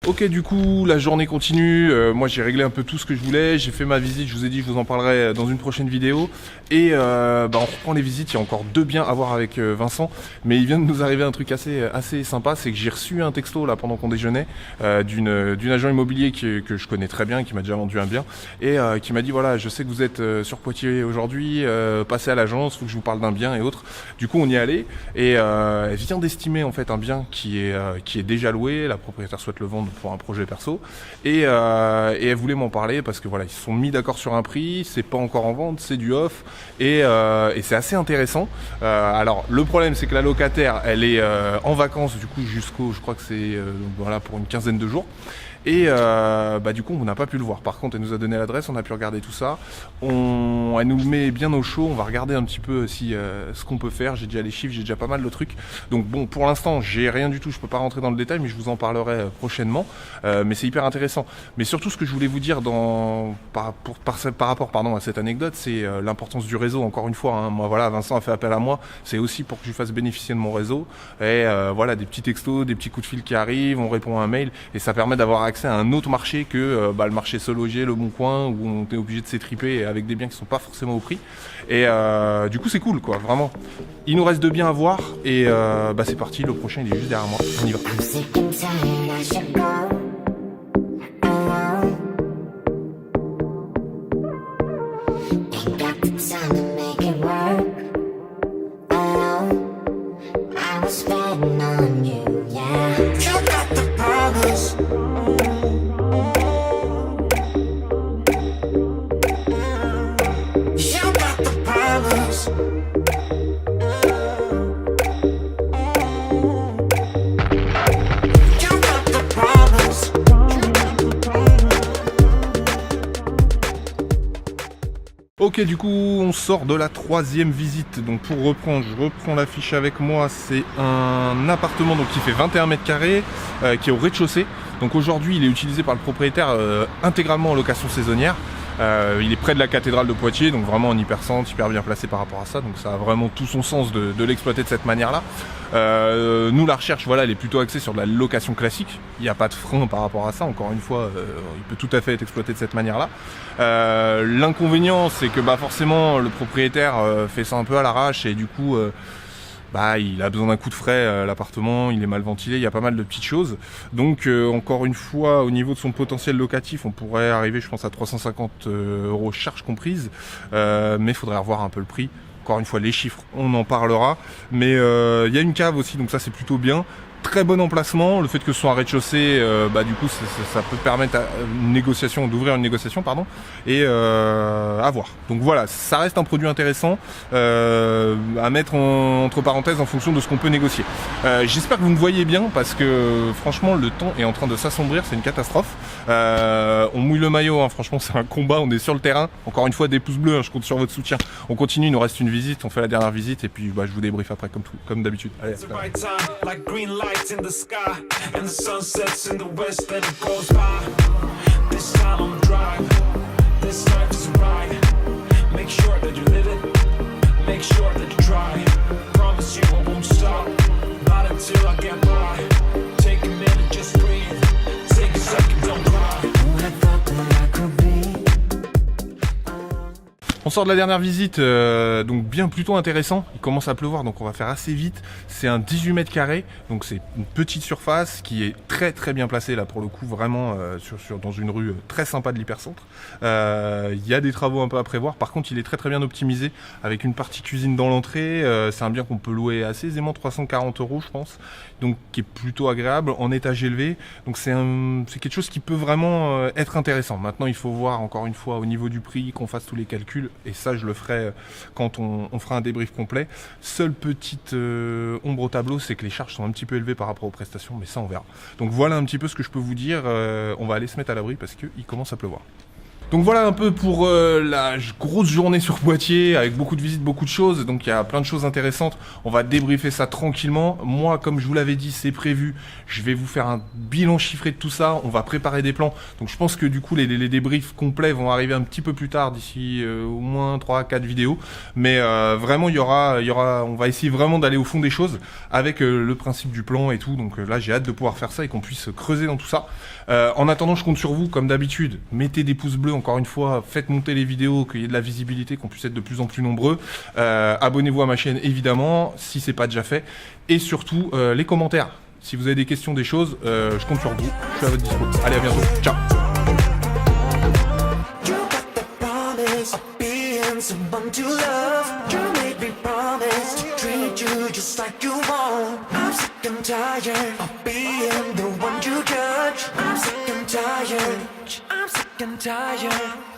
Ok, du coup, la journée continue. Moi, j'ai réglé un peu tout ce que je voulais. J'ai fait ma visite. Je vous ai dit, je vous en parlerai dans une prochaine vidéo. Et on reprend les visites. Il y a encore 2 biens à voir avec Vincent. Mais il vient de nous arriver un truc assez sympa. C'est que j'ai reçu un texto là pendant qu'on déjeunait d'une agent immobilier que je connais très bien, qui m'a déjà vendu un bien et qui m'a dit voilà, je sais que vous êtes sur Poitiers aujourd'hui. Passez à l'agence, faut que je vous parle d'un bien et autres. Du coup, on y est allé et elle vient d'estimer en fait un bien qui est déjà loué. La propriétaire souhaite le vendre pour un projet perso et elle voulait m'en parler parce que voilà, ils se sont mis d'accord sur un prix, c'est pas encore en vente, c'est du off et c'est assez intéressant. Alors le problème c'est que la locataire elle est en vacances du coup jusqu'au, je crois que c'est voilà, pour une quinzaine de jours. Et du coup on n'a pas pu le voir. Par contre elle nous a donné l'adresse, on a pu regarder tout ça. Elle nous met bien au chaud, on va regarder un petit peu si ce qu'on peut faire. J'ai déjà les chiffres, j'ai déjà pas mal de trucs. Donc bon, pour l'instant j'ai rien du tout, je peux pas rentrer dans le détail, mais je vous en parlerai prochainement. Mais c'est hyper intéressant. Mais surtout ce que je voulais vous dire par rapport à cette anecdote, c'est l'importance du réseau. Encore une fois, hein, moi voilà, Vincent a fait appel à moi, c'est aussi pour que je lui fasse bénéficier de mon réseau. Et voilà, des petits textos, des petits coups de fil qui arrivent, on répond à un mail et ça permet d'avoir accès à un autre marché que le marché Seul Logé, le Bon Coin, où on est obligé de s'étriper avec des biens qui sont pas forcément au prix. Et du coup c'est cool quoi, vraiment. Il nous reste 2 biens à voir et c'est parti, le prochain il est juste derrière moi, on y va. Ok, du coup on sort de la 3e visite. Donc pour reprendre, je reprends l'affiche avec moi. C'est un appartement donc qui fait 21 mètres carrés, qui est au rez-de-chaussée. Donc aujourd'hui il est utilisé par le propriétaire intégralement en location saisonnière. Il est près de la cathédrale de Poitiers, donc vraiment en hypercentre, hyper bien placé par rapport à ça. Donc ça a vraiment tout son sens de l'exploiter de cette manière-là. Nous, la recherche, voilà, elle est plutôt axée sur de la location classique. Il n'y a pas de frein par rapport à ça. Encore une fois, il peut tout à fait être exploité de cette manière-là. L'inconvénient, c'est que forcément, le propriétaire fait ça un peu à l'arrache et du coup... il a besoin d'un coup de frais, l'appartement, il est mal ventilé, il y a pas mal de petites choses. Donc encore une fois, au niveau de son potentiel locatif, on pourrait arriver je pense à 350 € charges comprises, mais il faudrait revoir un peu le prix. Encore une fois, les chiffres, on en parlera. Mais il y a une cave aussi, donc ça c'est plutôt bien. Très bon emplacement, le fait que ce soit un rez-de-chaussée, du coup ça peut permettre d'ouvrir une négociation, et à voir. Donc voilà, ça reste un produit intéressant à mettre entre parenthèses en fonction de ce qu'on peut négocier. J'espère que vous me voyez bien parce que franchement le temps est en train de s'assombrir, c'est une catastrophe. On mouille le maillot, hein, franchement c'est un combat, on est sur le terrain. Encore une fois des pouces bleus, hein, je compte sur votre soutien. On continue, il nous reste une visite, on fait la dernière visite et puis je vous débriefe après comme d'habitude. Allez, in the sky and the sun sets in the west and it goes by. This time I'm driving, this life is a ride. Make sure that you live it, make sure that you try. Promise you I won't stop, not until I get by. Take a minute, just breathe, take a second, don't cry. On sort de la dernière visite, donc bien plutôt intéressant. Il commence à pleuvoir, donc on va faire assez vite. C'est un 18 mètres carrés, donc c'est une petite surface qui est très très bien placée là pour le coup, vraiment dans une rue très sympa de l'hypercentre. Il y a des travaux un peu à prévoir. Par contre, il est très très bien optimisé avec une partie cuisine dans l'entrée. C'est un bien qu'on peut louer assez aisément, 340 € je pense, donc qui est plutôt agréable en étage élevé. Donc c'est quelque chose qui peut vraiment être intéressant. Maintenant, il faut voir encore une fois au niveau du prix, qu'on fasse tous les calculs. Et ça, je le ferai quand on fera un débrief complet. Seule petite ombre au tableau, c'est que les charges sont un petit peu élevées par rapport aux prestations, mais ça, on verra. Donc voilà un petit peu ce que je peux vous dire. On va aller se mettre à l'abri parce qu'il commence à pleuvoir. Donc voilà un peu pour la grosse journée sur Poitiers, avec beaucoup de visites, beaucoup de choses. Donc il y a plein de choses intéressantes. On va débriefer ça tranquillement. Moi, comme je vous l'avais dit, c'est prévu. Je vais vous faire un bilan chiffré de tout ça. On va préparer des plans. Donc je pense que du coup, les débriefs complets vont arriver un petit peu plus tard, d'ici au moins 3-4 vidéos. Mais vraiment, il y aura, on va essayer vraiment d'aller au fond des choses avec le principe du plan et tout. Donc là, j'ai hâte de pouvoir faire ça et qu'on puisse creuser dans tout ça. En attendant, je compte sur vous, comme d'habitude. Mettez des pouces bleus. Encore une fois, faites monter les vidéos, qu'il y ait de la visibilité, qu'on puisse être de plus en plus nombreux. Abonnez-vous à ma chaîne, évidemment, si c'est pas déjà fait. Et surtout, les commentaires. Si vous avez des questions, des choses, je compte sur vous. Je suis à votre dispo. Allez, à bientôt. Ciao. Someone to love, you made me promise to treat you just like you want. I'm sick and tired of being the one you judge. I'm sick and tired. I'm sick and tired.